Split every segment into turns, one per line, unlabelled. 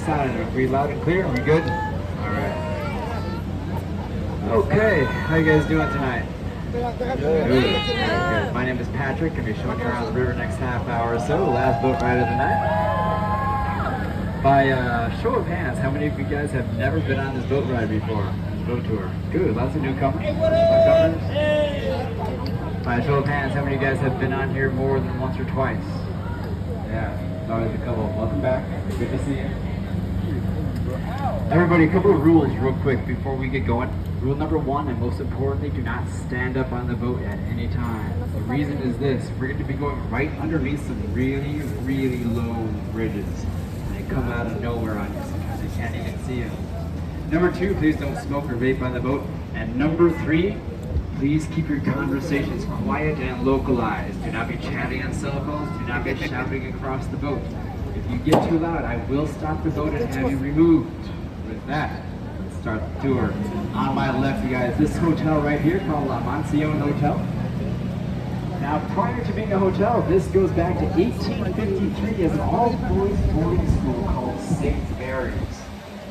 side. We loud and clear? We good? Alright. Okay, how you guys doing tonight? Good. My name is Patrick. I'm going to be showing you around the river next half hour or so. The last boat ride of the night. By show of hands, how many of you guys have never been on this boat ride before? This boat tour. Good. Lots of newcomers. By show of hands, how many of you guys have been on here more than once or twice? Yeah. Always a couple. Welcome back. Good to see you. Everybody, a couple of rules real quick before we get going. Rule number one, and most importantly, do not stand up on the boat at any time. The reason is this: we're going to be going right underneath some really, really low bridges. And they come out of nowhere on you. Sometimes you can't even see them. Number two, please don't smoke or vape on the boat. And number three, please keep your conversations quiet and localized. Do not be chatting on cell phones. Do not be shouting across the boat. If you get too loud, I will stop the boat and have you removed. With that, let's start the tour. On my left, you guys, this hotel right here called La Mansión Hotel. Now, prior to being a hotel, this goes back to 1853 as an all-boys boarding school called St. Mary's.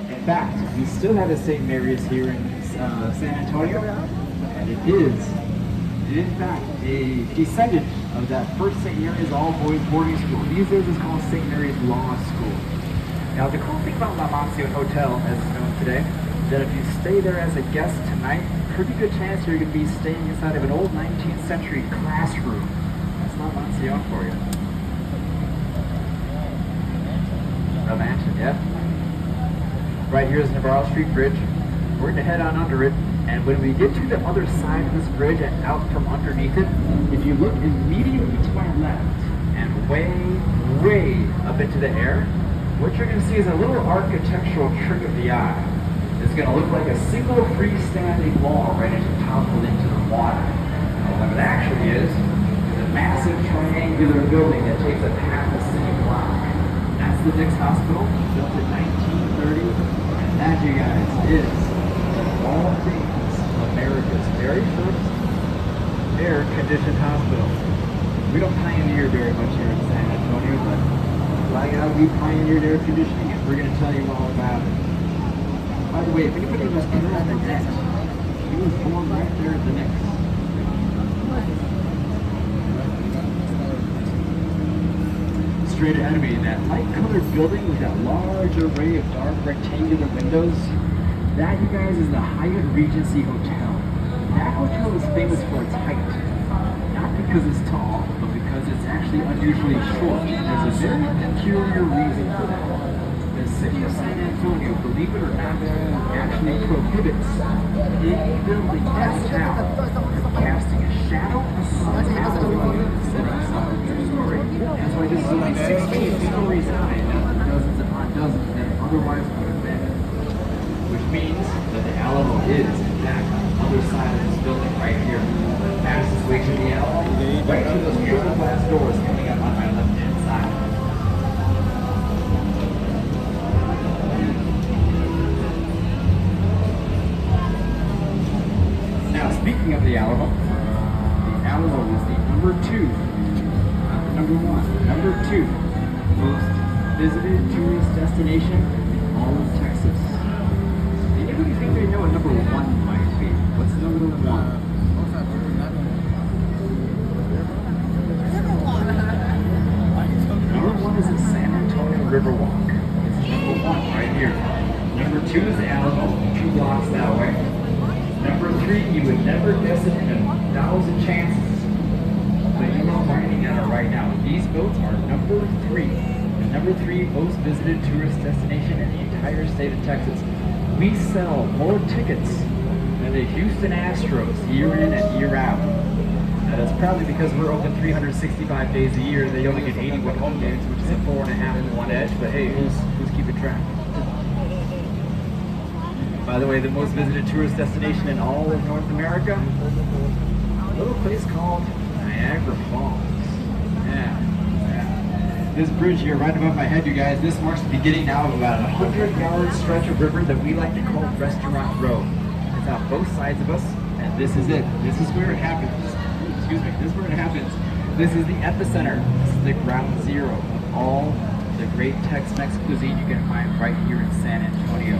In fact, we still have a St. Mary's here in San Antonio, and it is, in fact, a descendant of that first St. Mary's all-boys boarding school. These days it's called St. Mary's Law School. Now, the cool thing about La Mansión Hotel, as it's known today, is that if you stay there as a guest tonight, pretty good chance you're going to be staying inside of an old 19th century classroom. That's La Mansión for you. A mansion, yeah. Right here is Navarro Street Bridge. We're going to head on under it, and when we get to the other side of this bridge and out from underneath it, if you look immediately to my left and way up into the air, what you're going to see is a little architectural trick of the eye. It's going to look like a single freestanding wall ready to topple into the water. Now, what it actually is a massive triangular building that takes up half a city block. That's the Dix Hospital, built in 1930, and that, you guys, is, of all things, America's very first air-conditioned hospital. We don't pioneer very much here in San Antonio, but like how we pioneered air conditioning, and we're going to tell you all about it. By the way, if anybody was killed on the net, he was born right there at the neck. Straight ahead of me, that light-colored building with that large array of dark rectangular windows, that, you guys, is the Hyatt Regency Hotel. That hotel is famous for its height. Not because it's tall, but because it's actually unusually short. There's a very peculiar reason for that. The city of San Antonio, believe it or not, actually prohibits any building downtown from casting a shadow on Halloween setting sun. True story. That's why this is only 16 stories high, not dozens upon dozens that otherwise would have been. Which means that the Alamo is, in fact, on the other side of this building right here. Pass this way to the Alamo, right to those triple glass doors coming up on my left-hand side. Now, speaking of the Alamo is the number two, not the number one, number two most visited tourist destination in all of Texas. Anybody think they know what number one might be? What's number one? Number one is the San Antonio Riverwalk. It's number one right here. Number two is the Alamo, 2 blocks that way. Number three, you would never guess it in 1,000 chances. But you are finding out right now. These boats are number three. The number three most visited tourist destination in the entire state of Texas. We sell more tickets than the Houston Astros year in and year out. Now that's probably because we're open 365 days a year. They only get 81 home games, which is a 4.5 to 1 edge. But hey, who's keeping track? By the way, the most visited tourist destination in all of North America, a little place called Niagara Falls. Yeah. This bridge here right above my head, you guys, this marks the beginning now of about a 100-yard stretch of river that we like to call Restaurant Road. It's on both sides of us, and this is it. This is where it happens. Excuse me, this is where it happens. This is the epicenter. This is the ground zero of all the great Tex-Mex cuisine you can find right here in San Antonio.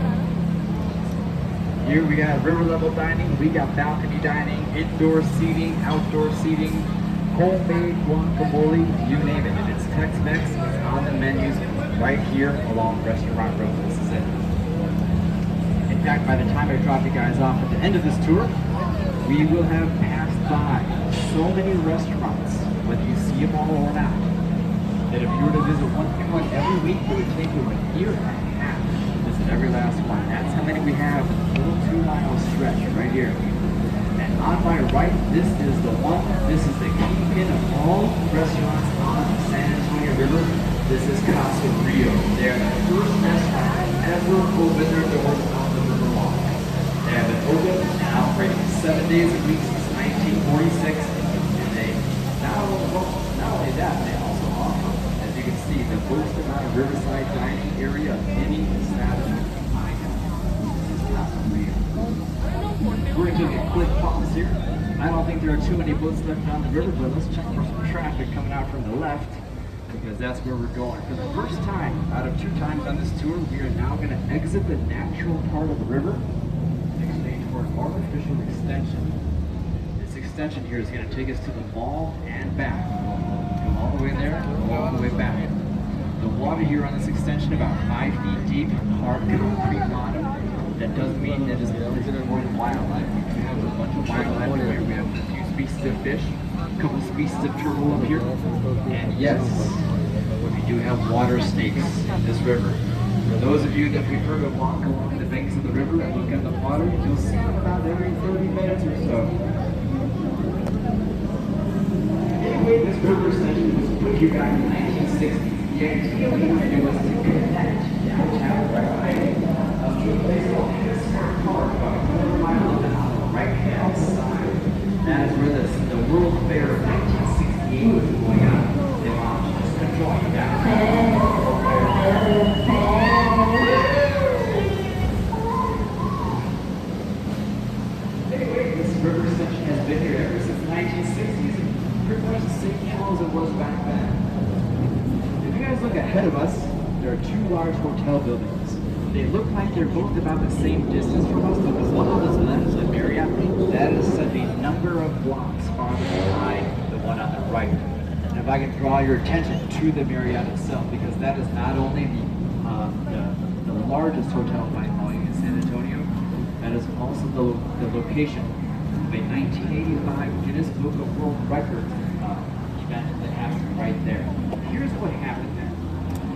Here we got river level dining, we got balcony dining, indoor seating, outdoor seating, homemade guacamole, you name it. If it's Tex-Mex, it's on the menus right here along Restaurant Road. This is it. In fact, by the time I drop you guys off at the end of this tour, we will have passed by so many restaurants, whether you see them all or not, that if you were to visit one every week, it would take you a year and a half to visit every last one. That's how many we have in a little 2-mile stretch right here. And on my right, this is the one, this is the kingpin of all restaurants on the San Antonio River. This is Casa Rio. They're the first restaurant ever opened their doors on the Riverwalk. They have been open and operating 7 days a week since 1946, and they not only that, they also offer, as you can see, the most amount of riverside dining area of any establishment I know. This is Casa Rio. We're going to take a quick pause here. I don't think there are too many boats left on the river, but let's check for some traffic coming out from the left, because that's where we're going. For the first time out of 2 times on this tour, we are now going to exit the natural part of the river and exchange for an artificial extension. This extension here is going to take us to the mall and back. Go all the way there, go all the way back. The water here on this extension about 5 feet deep, hard concrete bottom. That doesn't mean that it's important wildlife. We have a bunch of wildlife here. We have a few species of fish, a couple species of turtle up here, and yes, we do have water snakes in this river. For those of you that prefer to walk along the banks of the river and look at the water, you'll see them about every 30 minutes or so. Anyway, this river extension was put here back in the 1960s. The idea behind it was to connect downtown right away up to a place called Hesmart Park, about a quarter mile up and on the right-hand side. That is where the World Fair of 1968 was going on. They launched this control down. Anyway, this river extension has been here ever since the 1960s, and pretty much the same as it was back then. If you guys look ahead of us, there are 2 large hotel buildings. They look like they're both about the same distance from us, but the one on the left is the Marriott. That is a number of blocks farther behind the one on the right. And if I can draw your attention to the Marriott itself, because that is not only the largest hotel by volume in San Antonio, that is also the location of a 1985 Guinness Book of World Records event that happened right there. Here's what happened there.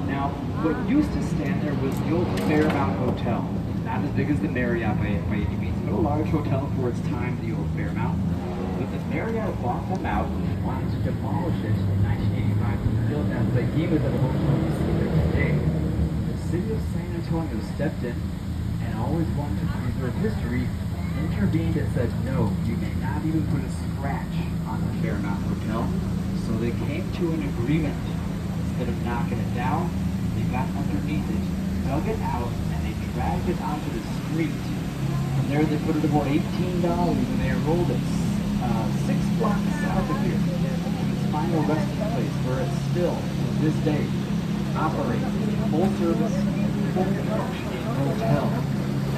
Now, what used to stand there was the old Fairmount Hotel. Not as big as the Marriott by any means, but a large hotel for its time, the old Fairmount. But the Marriott bought them out and wanted to demolish it in 1985 to build that behemoth of a hotel you see there today. The city of San Antonio stepped in and always wanted to preserve history, intervened and said, no, you may not even put a scratch on the Fairmount Hotel. So they came to an agreement. Instead of knocking it down, they got underneath it, dug it out, and they dragged it onto the street. From there, they put it about $18 when they rolled it 6 blocks south of here to its final resting place, where it's still, to this day, operates full service, full functioning hotel.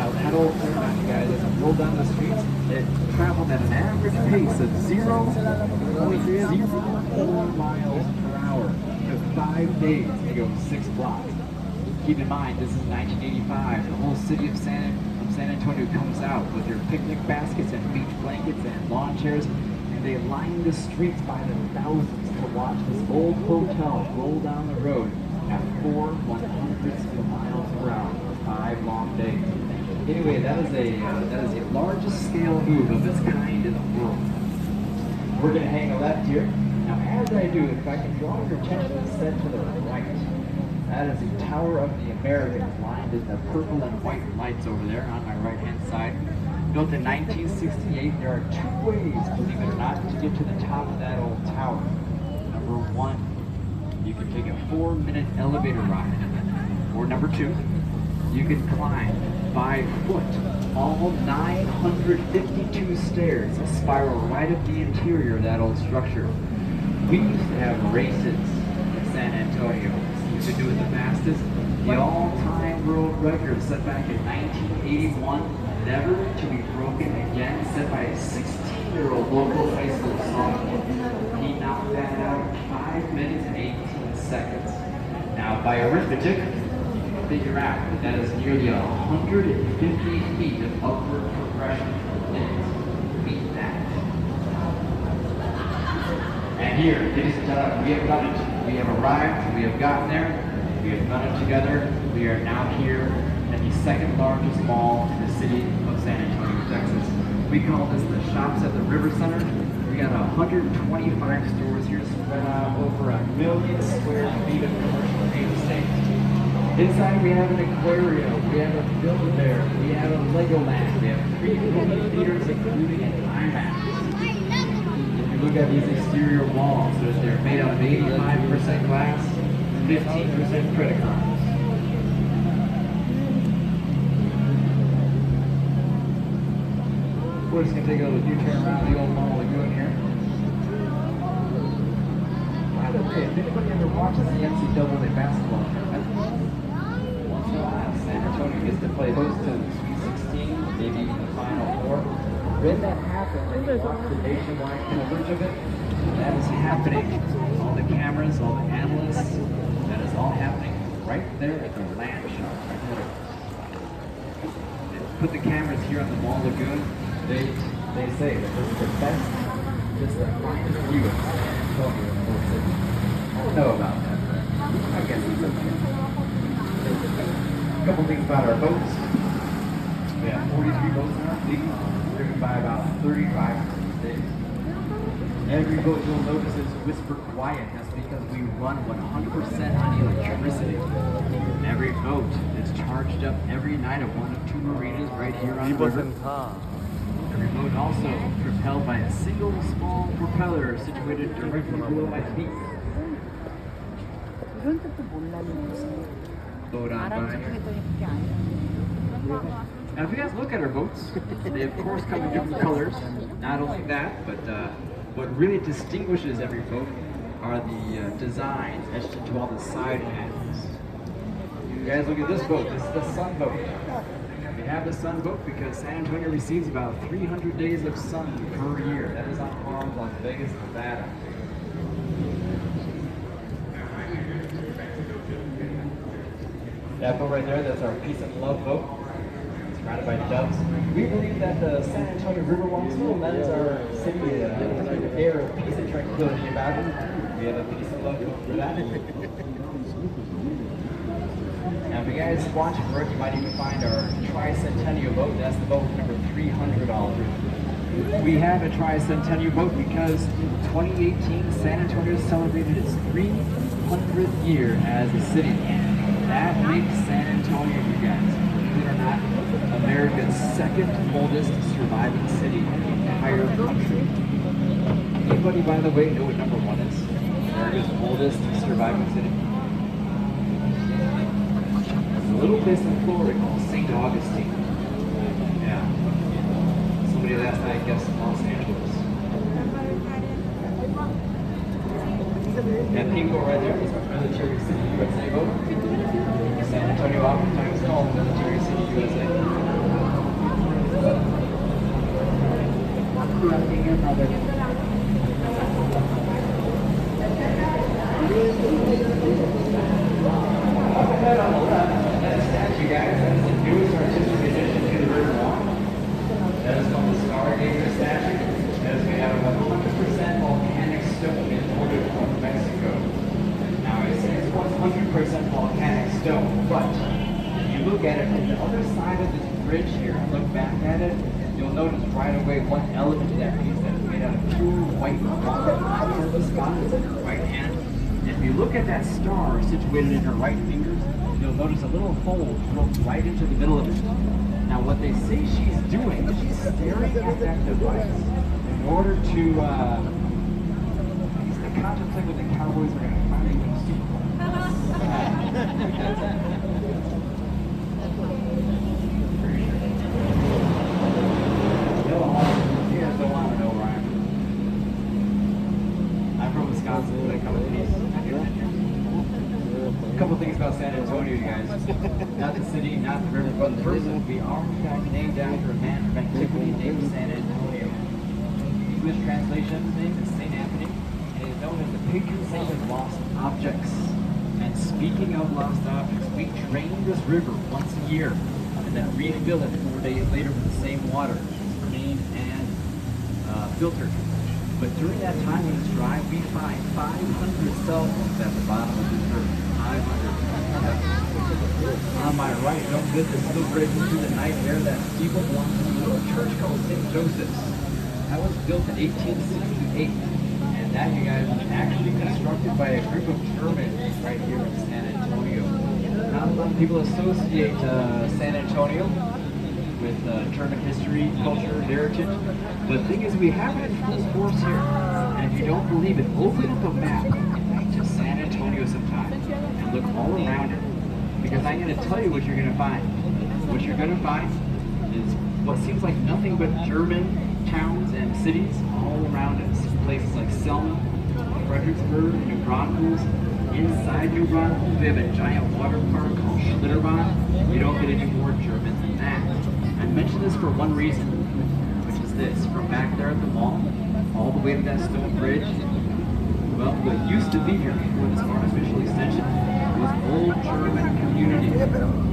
Now, that old Fairmount, you guys, as it rolled down the streets, it traveled at an average pace of 0.04 miles per hour. 5 days to go 6 blocks. Keep in mind, this is 1985. The whole city of San Antonio comes out with their picnic baskets and beach blankets and lawn chairs, and they line the streets by the thousands to watch this old hotel roll down the road at 4/100th miles per hour for 5 long days. Anyway, that is the largest scale move of its kind in the world. We're going to hang a left here. Now, as I do, if I can draw your attention set to the right, that is the Tower of the Americas, lined in the purple and white lights over there on my right-hand side. Built in 1968, there are 2 ways, believe it or not, to get to the top of that old tower. Number 1, you can take a 4-minute elevator ride. Or number 2, you can climb by foot all 952 stairs that spiral right up the interior of that old structure. We used to have races in San Antonio. to do it the fastest. The all-time world record set back in 1981, never to be broken again, set by a 16-year-old local high school sophomore. He knocked that out in 5 minutes and 18 seconds. Now, by arithmetic, you can figure out that is nearly 150 feet of upward progression per minute. Beat that. And here, ladies and gentlemen, we have done it. We have arrived, we have gotten there, we have done it together. We are now here at the second largest mall in the city of San Antonio, Texas. We call this the Shops at the River Center. We got 125 stores here spread out over 1 million square feet of commercial real estate. Inside we have an aquarium, we have a Build-A-Bear, we have a Legoland, we have 3 movie theaters including an IMAX. Look at these exterior walls. They're made out of 85% glass, 15% credit cards. We're just going to take a little U-turn around the old Mall Lagoon here. By the way, if anybody ever watches the NCAA basketball tournament, once in a while, San Antonio gets to play host to the Sweet 16, maybe even the Final Four. When that happens, and you watch the nationwide coverage of it, that is happening. All the cameras, all the analysts, that is all happening right there at the land shop. Right there. They put the cameras here on the Mall Lagoon. They say that this is the best, this is the finest view of San Antonio in the whole city. I don't know about that, but I guess it's okay. A couple things about our boats. We have 43 boats in our fleet. By about 35 days. Every boat you'll notice is whisper quiet. That's because we run 100% on electricity. Every boat is charged up every night at one of 2 marinas right here on the river. Every boat also propelled by a single small propeller situated directly below my feet. Boat on by. Now, if you guys look at our boats, they of course come in different colors. Not only that, but what really distinguishes every boat are the designs etched into all the side panels. You guys look at this boat. This is the sun boat. We have the sun boat because San Antonio receives about 300 days of sun per year. That is on par with Las Vegas, Nevada. That boat right there, that's our Peace and Love boat. Surrounded by doves. We believe that the San Antonio River walks will lends our city an air of peace and tranquility about it. We have a Peace and Love boat for that. Now, if you guys watch it work, you might even find our Tricentennial boat. That's the boat number 300 already. We have a Tricentennial boat because 2018 San Antonio celebrated its 300th year as a city. That makes San Antonio, you guys, believe it or not, America's second oldest surviving city in the entire country. Anybody, by the way, know what number 1 is? America's oldest surviving city? It's a little place in Florida called St. Augustine. Yeah. Somebody last night guessed Los Angeles. That pink boat right there is Military City, USA boat. San Antonio oftentimes called Military City, USA. Up ahead on the left, that statue, guys, that is the newest artistic addition to the River Walk. That is called the Stargazer statue. That is made out of 100% volcanic stone imported from Mexico. Now, I say it's 100% volcanic stone, but if you look at it from the other side of this bridge here and look back at it, you'll notice right away what element that is. That is made out of pure white rock. The sky is in her right hand. If you look at that star situated in her right fingers, you'll notice a little hole drilled right into the middle of it. Now, what they say she's doing is she's staring at that device in order to contemplate what the Cowboys are going to finally win the Super Bowl. You guys don't want to know, Ryan. I'm from Wisconsin, but I come in peace. A couple about San Antonio, you guys. Not the city, not the river, but the person. We are in fact named after a man from antiquity named San Antonio. English translation of his name is Saint Anthony, and is known as the patron saint of lost objects. And speaking of lost objects, we drain this river once a year, and then refill it 4 days later with the same water, cleaned and filtered. But during that time when it's dry, we find 500 cell phones at the bottom of this river. 500. On my right, no good, the still breaking through the night there. That steeple belongs to a little church called St. Joseph's. That was built in 1868. And that, you guys, was actually constructed by a group of Germans right here in San Antonio. Not a lot of people associate San Antonio with German history, culture, heritage. But the thing is, we have it in full force here. And if you don't believe it, open up a map to San Antonio sometime and look all around it. Because I'm going to tell you what you're going to find. What you're going to find is what seems like nothing but German towns and cities all around us. Places like Selma, Fredericksburg, New Braunfels. Inside New Braunfels, we have a giant water park called Schlitterbahn. You don't get any more German than that. I mention this for one reason, which is this. From back there at the mall, all the way to that stone bridge, well, what used to be here before this artificial extension was old German community.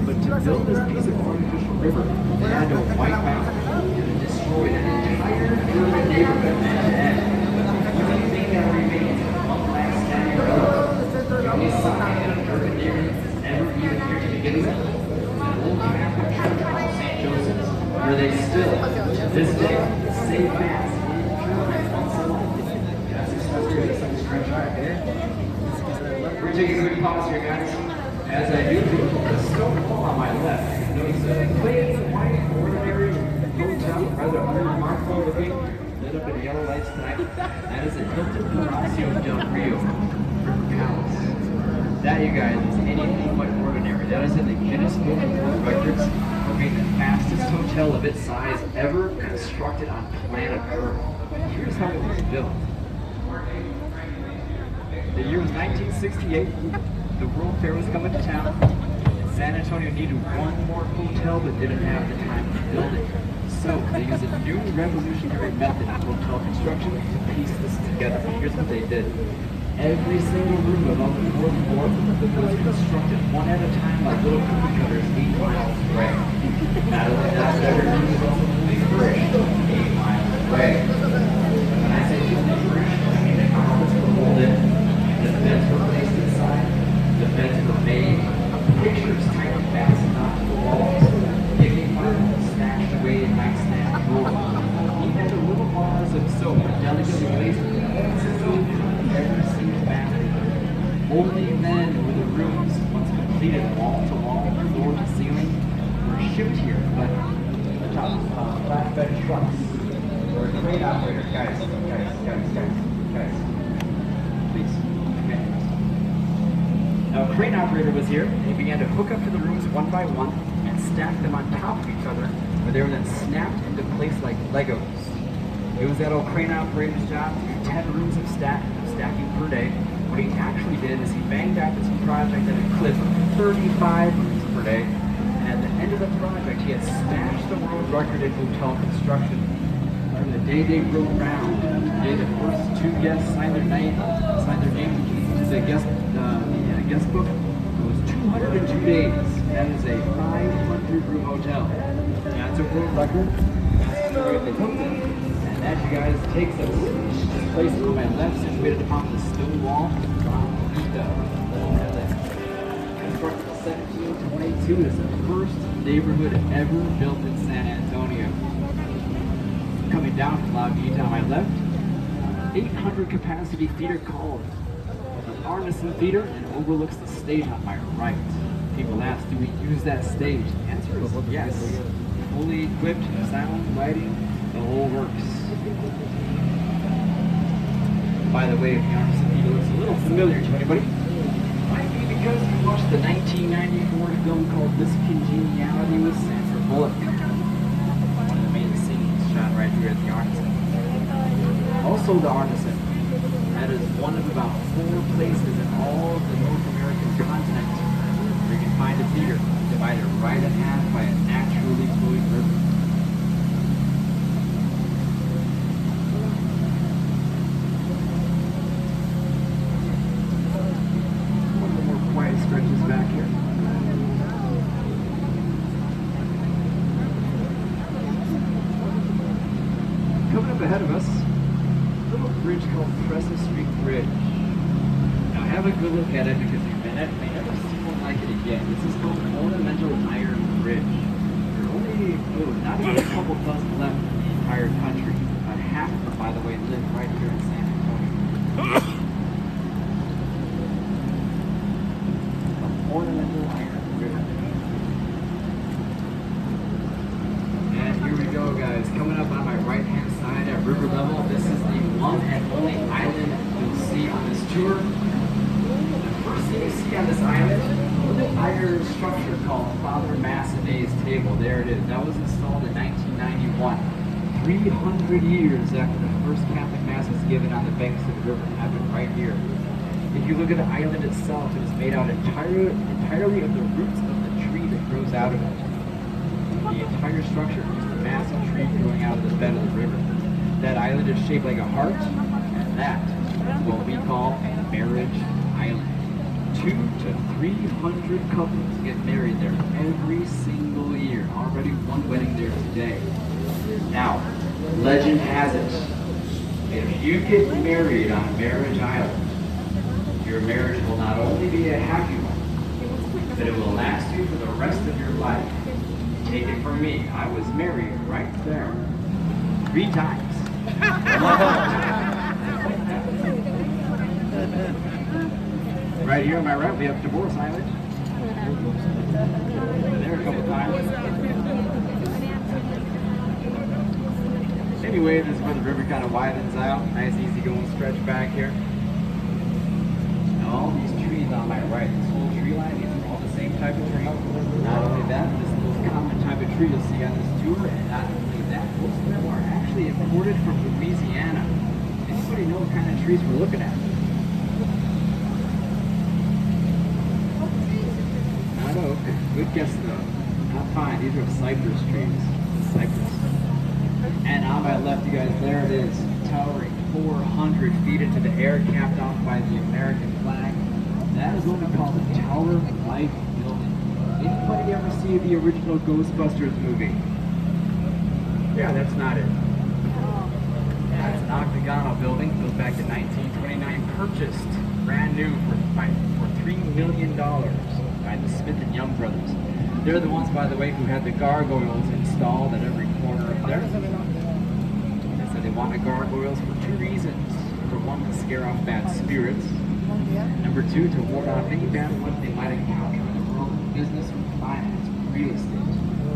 But to build this piece of artificial river, they had to wipe out and destroy that entire German neighborhood end to end. The only thing that remains is one last standing road. The only sign of German neighborhood that's ever even here to begin with is an old Catholic church called St. Joseph's, where they still, to this day, say Mass in German once a month. We're taking a quick pause here, guys. As I do, the stone wall on my left. Notice a plain, white, ordinary hotel, rather unremarkable looking, lit up in yellow lights tonight. That is a Hilton Palacio del Rio Palace. That, you guys, is anything but ordinary. That is in the Guinness Book of World Records for being the fastest hotel of its size ever constructed on planet Earth. Here's how it was built. The year was 1968. The World Fair was coming to town. San Antonio needed one more hotel but didn't have the time to build it. So they used a new revolutionary method of hotel construction to piece this together. Here's what they did. Every single room above the fourth floor was constructed one at a time like little cookie cutters 8 miles away. Not only that, every room was also fully furnished 8 miles away. When I say fully furnished, I mean the carpets were rolled in. The beds were placed inside. The beds were made. Pictures tightly fastened onto the walls. Picnic bottles stashed away in nightstand drawers. Even the little bars of soap were delicately placed in every single bathroom. Only then were the rooms, once completed wall to wall, floor to ceiling, were shipped here. But the top flatbed trucks or a crane operator, guys. Please. Now, a crane operator was here, and he began to hook up to the rooms one by one and stack them on top of each other, where they were then snapped into place like Legos. It was that old crane operator's job to do 10 rooms of stacking per day. What he actually did is he banged out this project at a clip of 35 rooms per day, and at the end of the project, he had smashed the world record in hotel construction. And the day they rode round, the day the first 2 guests signed their names to the guest book, it was 202 days. That is a 500-room hotel. That's a world record. That's the way they built it. And that, you guys, takes us this place on my left, situated upon the stone wall. Constructed in 1722 is the first neighborhood ever built in San Antonio. Coming down from La Vita on my left, 800 capacity theater called the Arneson Theater and overlooks the stage on my right. People ask, do we use that stage? The answer is yes. Fully equipped, sound, lighting, the whole works. By the way, if the Arneson Theater looks a little familiar to anybody, it might be because you watched the 1994 film called This Congeniality with Sandra Bullock. One of the main scenes shot right here at the Arneson. Also the Arneson. That is one of about 4 places in all of the North American continent where you can find a theater divided right in half by a naturally flowing river. One of the more quiet stretches back here. Coming up ahead of us, a little bridge called Crescent Street Bridge. Now have a good look at it because you may never see one like it again. This is called an ornamental iron bridge. There are only not even a couple dozen left in the entire country. About half of them, by the way, live right here in San Antonio. Ornamental iron bridge. And here we go, guys. Coming up on my right-hand side at river level, this is the one and only island you'll see on this tour. The first thing you see on this island, a little iron structure called Father Massanet's Table. There it is. That was installed in 1991. 300 years after the first Catholic Mass was given on the banks of the river. It happened right here. If you look at the island itself, it is made out entirely of the roots of the tree that grows out of it. The entire structure is just a massive tree growing out of the bed of the river. That island is shaped like a heart, and that is what we call Marriage Island. 200 to 300 couples get married there every single year. Already one wedding there today. Now, legend has it, if you get married on Marriage Island, your marriage will not only be a happy one, but it will last you for the rest of your life. Take it from me, I was married right there 3 times. Right here on my right, we have Divorce Island. Been there a couple times. Anyway, this is where the river kind of widens out. Nice, easy going stretch back here. Now, all these trees on my right, this whole tree line, these are all the same type of tree. Not only that, this is the most common type of tree you'll see on this tour, and not only that, most of them are actually imported from Louisiana. Anybody know what kind of trees we're looking at? Not oak. Good guess though. Not fine. These are cypress trees. Cypress. And on my left, you guys, there it is, towering 400 feet into the air, capped off by the American flag. That is what we call the Tower of Life building. Anybody ever see the original Ghostbusters movie? Yeah, that's not it. That's an octagonal building built back in 1929, purchased brand new for $3 million by the Smith and Young brothers. They're the ones, by the way, who had the gargoyles installed at every corner of there. They said they wanted gargoyles for 2 reasons. For one, to scare off bad spirits. Number 2, to ward off any bad luck they might encounter in the world of business or finance or real estate.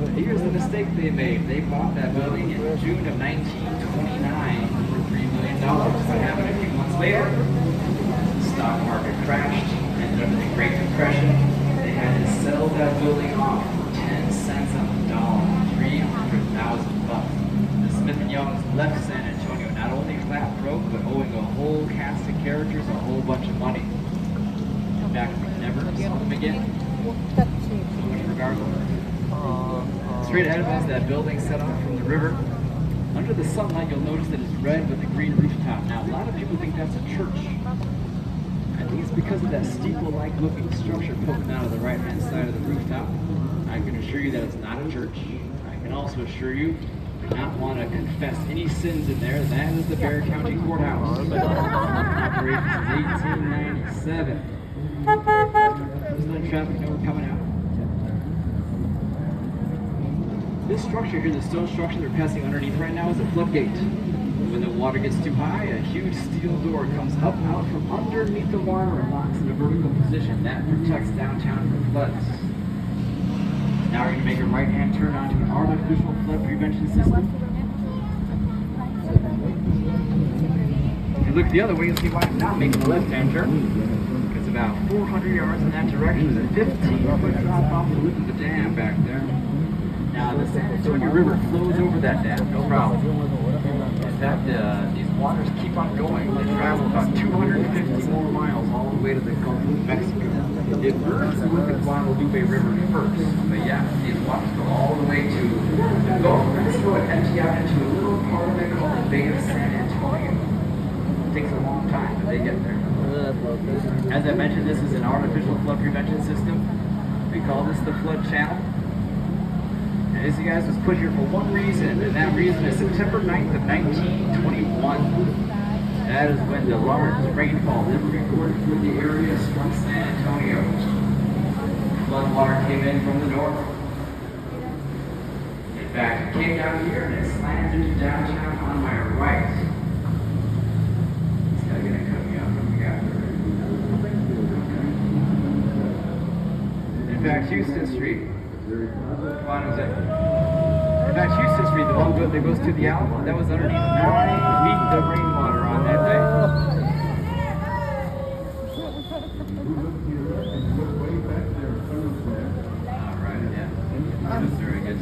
But here's the mistake they made. They bought that building in June of 1929 for $3 million. What happened a few months later? The stock market crashed, ended up in the Great Depression. They had to sell that building off for 10 cents on the dollar, $300,000. The Smith & Youngs left San Antonio not only flat broke, but owing a whole cast of characters a whole bunch of money. In fact, we never saw them again. So much for gargoyles. Straight ahead of us, that building set off from the river. Under the sunlight, you'll notice that it's red with a green rooftop. Now, a lot of people think that's a church. I think it's because of that steeple-like looking structure poking out of the right-hand side of the rooftop. I can assure you that it's not a church. I can also assure you do not want to confess any sins in there. That is the Bexar County Courthouse. Operated since 1897. There's no traffic, no coming out. This structure here, the stone structure they're passing underneath right now, is a floodgate. When the water gets too high, a huge steel door comes up out from underneath the water and locks in a vertical position. That protects downtown from floods. Now we're going to make a right-hand turn onto an artificial flood prevention system. If you look the other way, you'll see why I'm not making a left-hand turn. Because about 400 yards in that direction, there's a 15-foot drop off the lip of the dam back there. Now the San Antonio River flows over that dam, no problem. In fact, these waters keep on going. They travel about 250 more miles all the way to the Gulf of Mexico. It merged with the Guadalupe River first, but yeah, these waters go all the way to the Gulf of Mexico and empty out into a little part of it called the Bay of San Antonio. It takes a long time, but they get there. As I mentioned, this is an artificial flood prevention system. We call this the flood channel. And this, you guys, was put here for one reason, and that reason is September 9th of 1921. That is when the largest rainfall ever recorded for the area struck San Antonio. Flood water came in from the north. In fact, it came down here and it slammed into downtown on my right. This guy's gonna cut me off when we got there. In fact, Houston Street. Come on, Jose. In fact, Houston Street, the one that goes to the Alamo, that was underneath 9 feet of rainwater on that day. Alright, yeah. Very good.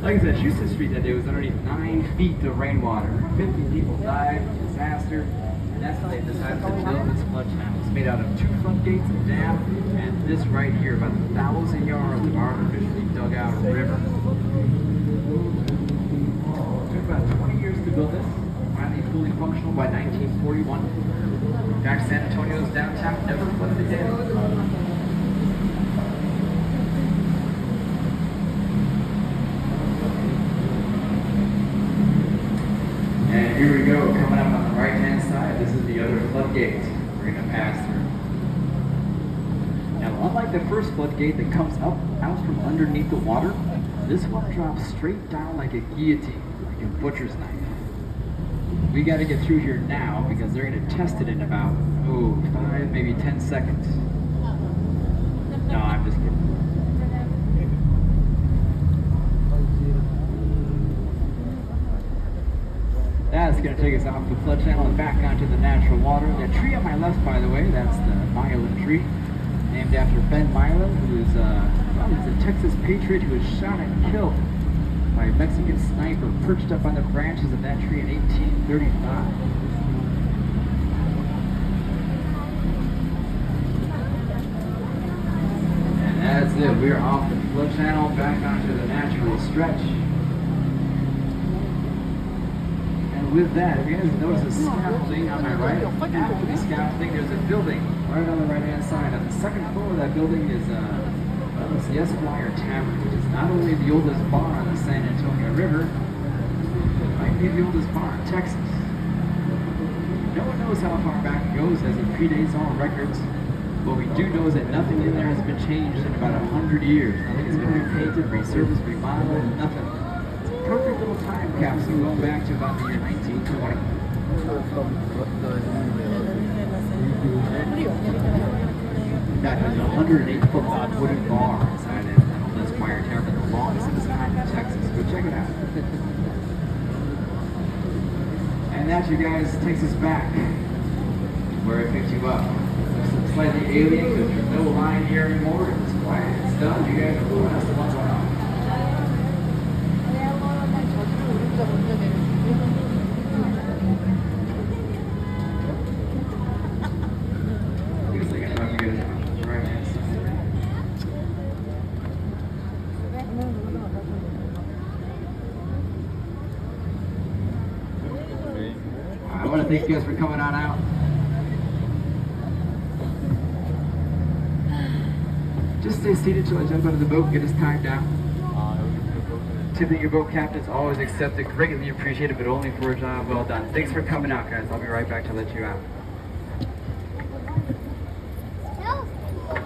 Like I said, Houston Street that day was underneath 9 feet of rainwater. 50 people died, disaster, and that's why they decided to build this flood channel. It's made out of 2 floodgates, a dam, and this right here, about 1,000 yards of artificially dug out river. It took about 20 years to build this. Finally fully functional by 1941. In fact, San Antonio's downtown never flooded again. And here we go, coming up on the right-hand side. This is the other floodgate we're going to pass through. Now, unlike the first floodgate that comes up out from underneath the water, this one drops straight down like a guillotine, like a butcher's knife. We got to get through here now because they're going to test it in about 5, maybe 10 seconds. No, I'm just kidding. That's going to take us off the flood channel and back onto the natural water. That tree on my left, by the way, that's the Milan tree, named after Ben Milan, who is he's a Texas patriot who was shot and killed by a Mexican sniper perched up on the branches of that tree in 1835. And that's it. We're off the flood channel back onto the natural stretch. With that, if you guys notice a scaffolding on my right, after the scaffolding, there's a building right on the right-hand side. On the second floor of that building is it's the Esquire Tavern, which is not only the oldest bar on the San Antonio River, it might be the oldest bar in Texas. No one knows how far back it goes, as it predates all records. What we do know is that nothing in there has been changed in about 100 years. Nothing has been repainted, resurfaced, remodeled, nothing. Perfect little time capsule going back to about the year 1920. That has a 108-foot wooden bar inside it. The Esquire Tavern, the longest in this kind in Texas. Go check it out. And that, you guys, takes us back where I picked you up. Looks slightly alien because there's no line here anymore. It's quiet. It's done. You guys are going to what's going on. I want to thank you guys for coming on out. Just stay seated till I jump out of the boat and get us timed down. Tipping your boat captains always accepted, greatly appreciated, but only for a job well done. Thanks for coming out, guys. I'll be right back to let you out.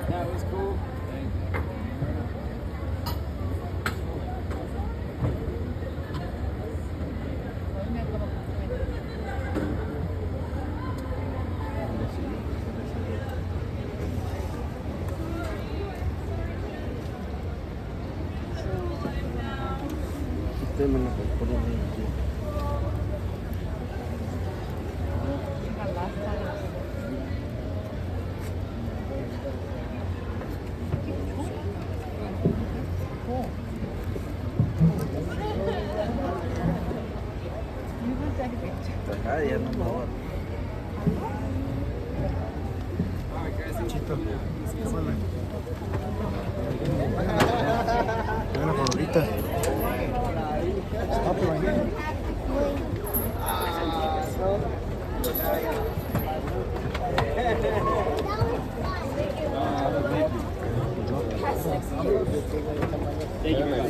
That was cool.
Chito. Tómala. La favorita. Stop it right here.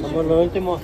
Somos los últimos.